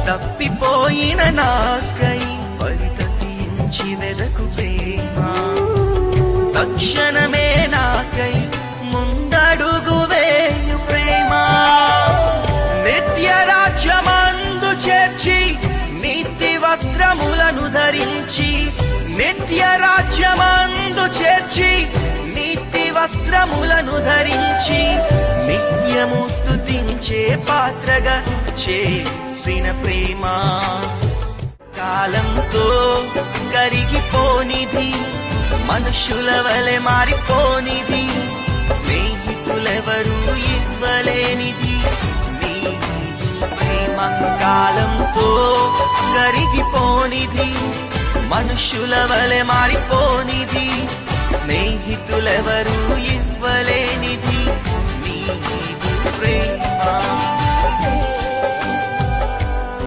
తప్పిపోయిన నాకై పరితపించి వెదకు ప్రేమ, తక్షణమే నాకై ముందడుగు వేయు ప్రేమ. నిత్య రాజ్యమందు చేర్చి నీతి వస్త్రములను ధరించి, నిత్య రాజ్యమందు చేర్చి నీతి వస్త్రములను ధరించి, నిత్యము స్తుతించే పాత్రగా చేసిన ప్రేమ. కాలంతో కరిగిపోనిది, మనుషుల వలె మారిపోనిది, స్నేహితులెవరూ ఇవ్వలేనిది నీ ప్రేమ. కాలంతో కరిగిపోనిది, మనుషుల వలె మారిపోనిది, స్నేహితులెవరూ ఇవ్వలేని